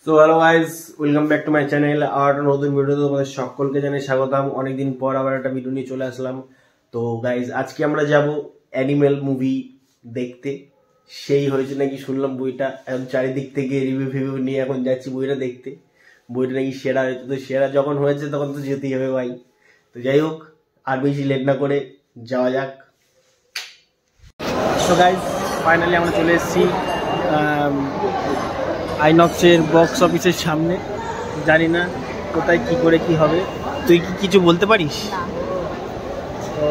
So hello guys, welcome back to my channel. আর নতুন ভিডিওতে তোমাদের সকলকে জানাই স্বাগতম। অনেকদিন পর আবার একটা ভিডিও নিয়ে চলে আসলাম। তো গাইস, আজকে আমরা যাব অ্যানিমেল মুভি দেখতে। সেই হয়েছে নাকি শুনলাম বইটা, এখন চারিদিক থেকে রিভিউ নিয়ে এখন যাচ্ছি বইটা দেখতে। বইটা নাকি সেরা হয়েছে, তো সেরা যখন হয়েছে তখন তো যেতেই হবে ভাই। তো যাই হোক, আর বেশি লেট না করে যাওয়া যাক। সো গাইস, ফাইনালি আমরা চলে এসেছি আইনক্সের বক্স অফিসের সামনে। জানি না কোথায় কি করে কি হবে, তুই কি কিছু বলতে পারিস? তো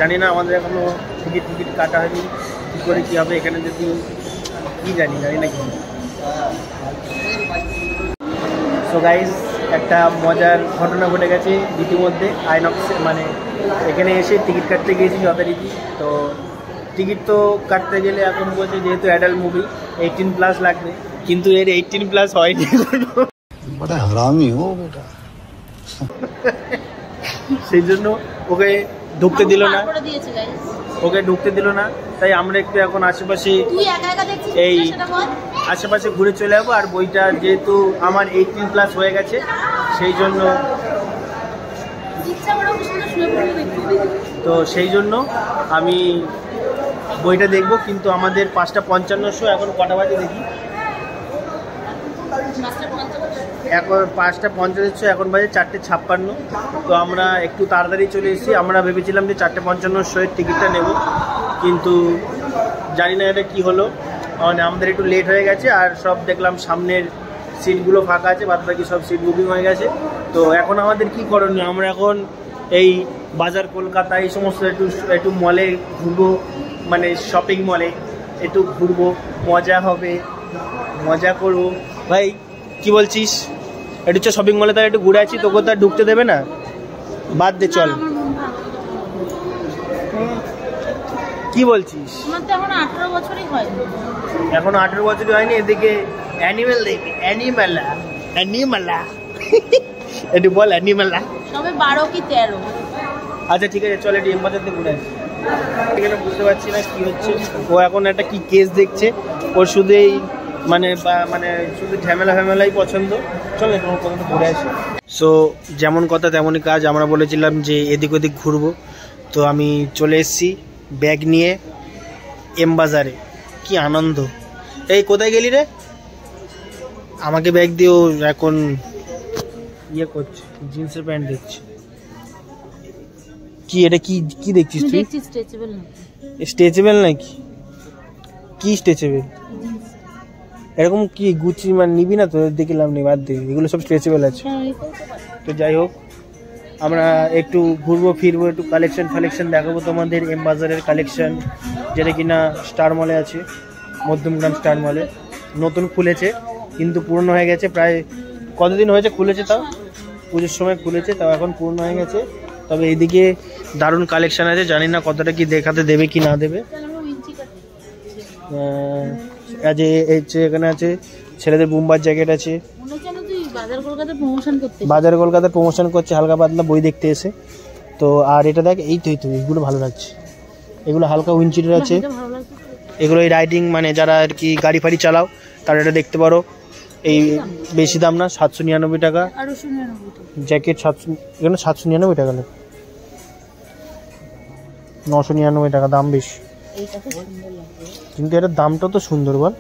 জানি না, আমাদের এখনো টিকিট কাটা হয়নি, কী করে কি হবে এখানে, যদি কি জানি না কি। সো গাইস, একটা মজার ঘটনা ঘটে গেছে ইতিমধ্যে। আইনক্সে মানে এখানে এসে টিকিট কাটতে গিয়েছি যথারীতি। তো টিকিট তো কাটতে গেলে এখন বলছে যেহেতু অ্যাডাল্ট মুভি 18+ লাগবে, কিন্তু এর 18+ হয়নি। সেই জন্য ওকে ঢুকতে দিল না, তাই আমরা একটু এখন আশেপাশে ঘুরে চলে যাবো। আর বইটা যেহেতু আমার 18+ হয়ে গেছে, সেই জন্য আমি বইটা দেখবো। কিন্তু আমাদের 5:55 শো, এখন কটা বাজে দেখি, এখন 5:50 শো, এখন বাজে 4:56। তো আমরা একটু তাড়াতাড়ি চলে এসেছি। আমরা ভেবেছিলাম যে 4:55 শোয়ের টিকিটটা নেব, কিন্তু জানি না এটা কি হলো, মানে আমাদের একটু লেট হয়ে গেছে। আর সব দেখলাম সামনের সিটগুলো ফাঁকা আছে, বাদ বাকি সব সিট বুকিং হয়ে গেছে। তো এখন আমাদের কি করণীয়, আমরা এখন এই বাজার কলকাতা এই সমস্ত একটু মলে ঘুরবো, মানে শপিং মলে একটু ঘুরবো, মজা হবে, মজা করবো। ভাই কি বলছিস? একটু চ শপিং মলে, তার একটু ঘুরে আছি, তোকে তো আর ঢুকতে দেবে না, বাদ দে, চল। কি বলছিস? এখন 18 বছরই হয়নি, এদিকে অ্যানিমেল দেখবে, অ্যানিমেলা একটু বল, অ্যানিমেলা সবে 12 কি 13। আচ্ছা ঠিক আছে, চল একটু এমবাজারতে ঘুরে আসি। এখানে বুঝতে পারছি না কি হচ্ছে। ও এখন একটা কি কেস দেখছে, ওর শুধু এই মানে শুধু ঝামেলাই পছন্দ। চল একটু কোথাও ঘুরে আসি। সো যেমন কথা তেমনই কাজ, আমরা বলেছিলাম যে এদিক ওদিক ঘুরবো। তো আমি চলে এসেছি ব্যাগ নিয়ে এমবাজারে। কি আনন্দ! এই কোথায় গেলি রে? আমাকে ব্যাগ দিও, এখন ইয়ে করছে, জিন্সের প্যান্ট দেখছি। কি এটা, কি দেখছিস তুই? স্ট্রেচেবল নাকি? কি স্ট্রেচেবল? এরকম কি গুচি মানে নিবি না তো? দেখলাম নি, বাদ দে, এগুলো সব স্ট্রেচেবল আছে। তো যাই হোক, আমরা একটু ঘুরবো ফিরবো, একটু কালেকশন দেখাবো তোমাদের এমবাজারের কালেকশন, যেটা কিনা স্টার মলে আছে, মধ্যমগ্রাম স্টার মলে। নতুন খুলেছে কিন্তু পুরনো হয়ে গেছে। প্রায় কতদিন হয়েছে খুলেছে, তাও পুজোর সময় খুলেছে, তাও এখন পুরনো হয়ে গেছে। তবে এইদিকে দারুণ কালেকশন আছে, জানি না কতটা কি দেখাতে দেবে কি না দেবে। এখানে আছে ছেলেদের বুমবার জ্যাকেট আছে। বাজার কলকাতা প্রমোশন করছে হালকা পাতলা বই দেখতে এসে। তো আর এটা দেখ, এই তো এগুলো ভালো লাগছে, এগুলো হালকা উইনচিটের আছে। এগুলো এই রাইডিং মানে যারা আর কি গাড়ি ফাড়ি চালাও তারা এটা দেখতে পারো। এই বেশি দাম না, 799 টাকা জ্যাকেট। 799 টাকা, 999 টাকা, দাম বেশি। কিন্তু এটার দামটা তো সুন্দর, বল,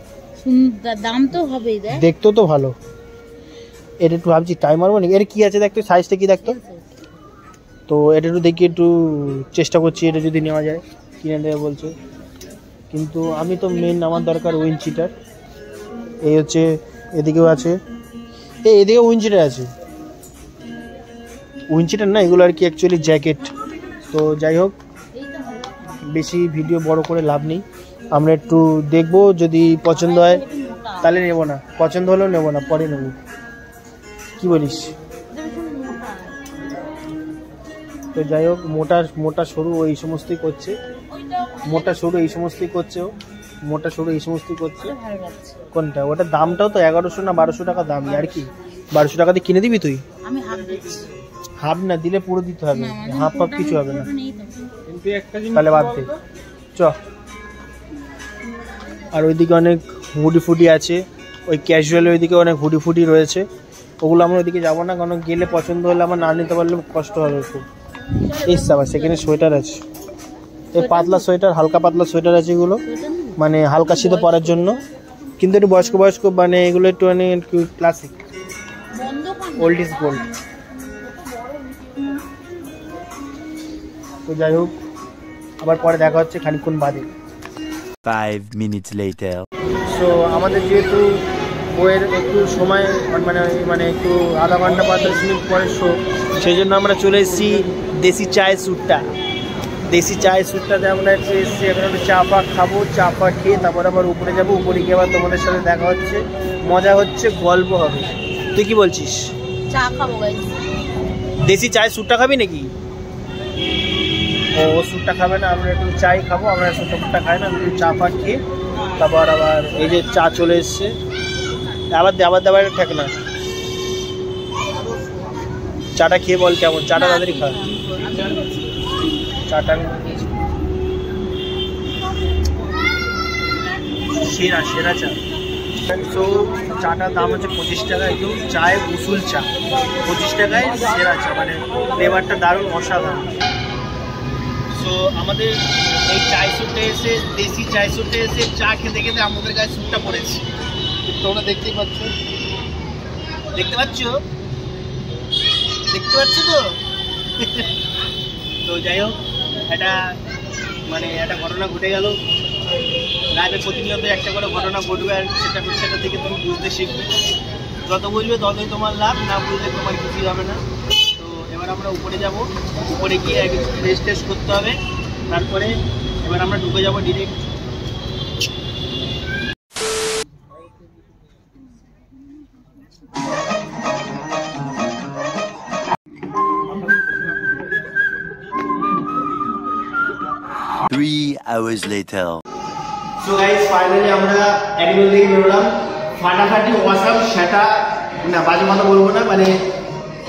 দাম তো হবেই, দেখতেও তো ভালো। এটা একটু ভাবছি ট্রাই মারবো নাকি। এর কি আছে দেখতো, সাইজটা কি দেখতো। তো এটা একটু দেখি, একটু চেষ্টা করছি, এটা যদি নেওয়া যায় কিনে দেবে বলছে। কিন্তু আমি তো মেন আমার দরকার উইনচিটার। এই হচ্ছে, এদিকেও আছে, এদিকে উইনচিটার আছে। উইনচিটার না, এগুলো আর কি অ্যাকচুয়ালি জ্যাকেট। তো যাই হোক, বেশি ভিডিও বড় করে লাভ নেই, আমরা একটু দেখবো, যদি পছন্দ হয় তাহলে নেবো না, পছন্দ হলেও নেবো না, পরে নেবো। কি বলিস? তো যাই হোক, মোটা সরু এই সমস্তই করছে, মোটা সরু এই সমস্তই করছে। কোনটা? ওটার দামটাও তো 1100 না 1200 টাকা দাম। আর কি 1200 টাকা দিয়ে কিনে দিবি তুই? হাফ না দিলে পুরো দিতে হবে, হাফ কিছু হবে না। তাহলে বাদ দে, চ। আর ওইদিকে অনেক হুডি ফুডি আছে, ওই ক্যাজুয়ালের ওইদিকে অনেক হুডি ফুডি রয়েছে, ওগুলো আমরা ওইদিকে যাবো না, কারণ গেলে পছন্দ হলে আমার না নিতে পারলে কষ্ট হবে খুব। এসছে আবার সেখানে সোয়েটার আছে, এই পাতলা সোয়েটার, হালকা পাতলা সোয়েটার আছে, এগুলো মানে হালকা শীতে পরার জন্য, কিন্তু একটু বয়স্ক বয়স্ক মানে এগুলো একটু মানে একটু ক্লাসিক, ওল্ড ইজ গোল্ড। তো যাই হোক, আবার পরে দেখা হচ্ছে খানিকক্ষণ বাদে। 5 minutes later. সো আমাদের যেহেতু বইয়ের একটু সময় মানে মানে একটু আধা ঘন্টা 45 মিনিট পরে শো, সেই জন্য আমরা চলে এসেছি দেশি চায়ের স্যুটটা। দেশি চায়ের স্যুটটাতে আমরা একটু এসেছি, এখন একটু চা পা খাবো, চা পা খেয়ে তারপর আবার উপরে যাবো, উপরে গিয়ে আবার তোমাদের সাথে দেখা হচ্ছে, মজা হচ্ছে, গল্প হবে। তুই কি বলছিস? চা খাবো গাইস। দেশি চায়ের স্যুটটা খাবি নাকি? ও স্যুটটা খাবে না, আমরা একটু চাই খাবো, আমরা স্যুটটা খাই না, আমি একটু চা পা খেয়ে তারপর আবার এই যে চা চলে এসছে, আবার দেওয়ার ঠেক না। চাটা খেয়ে বল কেমন, চাটা তাড়াতাড়ি খা। চাটা সেরা সেরা চা। তো চাটার দাম হচ্ছে 25 টাকা, একদম চায়ের উসুল চা, 25 টাকায় সেরা চা, মানে ফ্লেভারটা দারুণ অসাধারণ। তো আমাদের এই চায় স্যুটে এসে, দেশি চায় স্যুটে এসে চা খেতে খেতে আমাদের গায়ে স্যুটটা পড়েছে, তোমরা দেখতেই পাচ্ছ, দেখতে পাচ্ছ তো। তো যাই হোক, এটা মানে একটা ঘটনা ঘটে গেল, লাইফে প্রতিনিয়ত একটা করে ঘটনা ঘটবে, আর সেটা থেকে তুমি বুঝতে শিখবে, যত বুঝবে ততই তোমার লাভ, না বুঝলে তোমার কিছুই হবে না। তো এবার আমরা উপরে যাব, উপরে গিয়ে একটু টেস্ট টেস্ট করতে হবে, তারপরে এবার আমরা ঢুকে যাবো direct. Three hours later. So guys, finally আমরা অ্যানিমেল থেকে বেরোলাম, ফাটাফাটি অসাম, সেটা না বাজে কথা বলবো না, মানে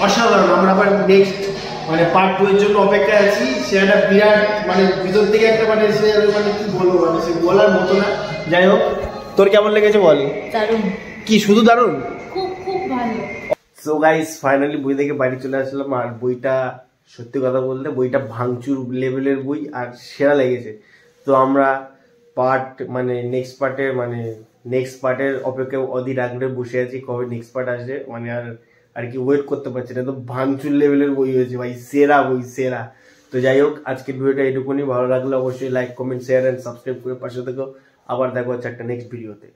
অসাধারণ। আমরা আবার নেক্সট মানে পার্ট 2 এর জন্য অপেক্ষায় আছি। সে একটা বিরাট মানে ভিতর থেকে একটা মানে সে মানে কি বলবো, মানে সে বলার মতো না। যাই হোক, তোর কেমন লেগেছে বল? দারুণ। কি শুধু দারুণ? খুব খুব ভালো। সো গাইস, ফাইনালি বই থেকে বাড়ি চলে আসলাম, আর বইটা সত্যি কথা বলতে বইটা ভাঙচুর লেভেলের বই, আর সেরা লেগেছে। তো আমরা নেক্সট পার্টের অপেক্ষায় অধীর আগ্রহে বসে আছি, কবে নেক্সট পার্ট আসবে, মানে আর কি ওয়েট করতে পারছি না। তো ভাঙচুর লেভেলের বই হয়েছে ভাই, সেরা বই সেরা। তো যাই হোক, আজকের ভিডিওটা এটুকুনি। ভালো লাগলে অবশ্যই like, comment, share and subscribe করে পাশে থেকো। আবার দেখা হচ্ছে একটা নেক্সট ভিডিওতে।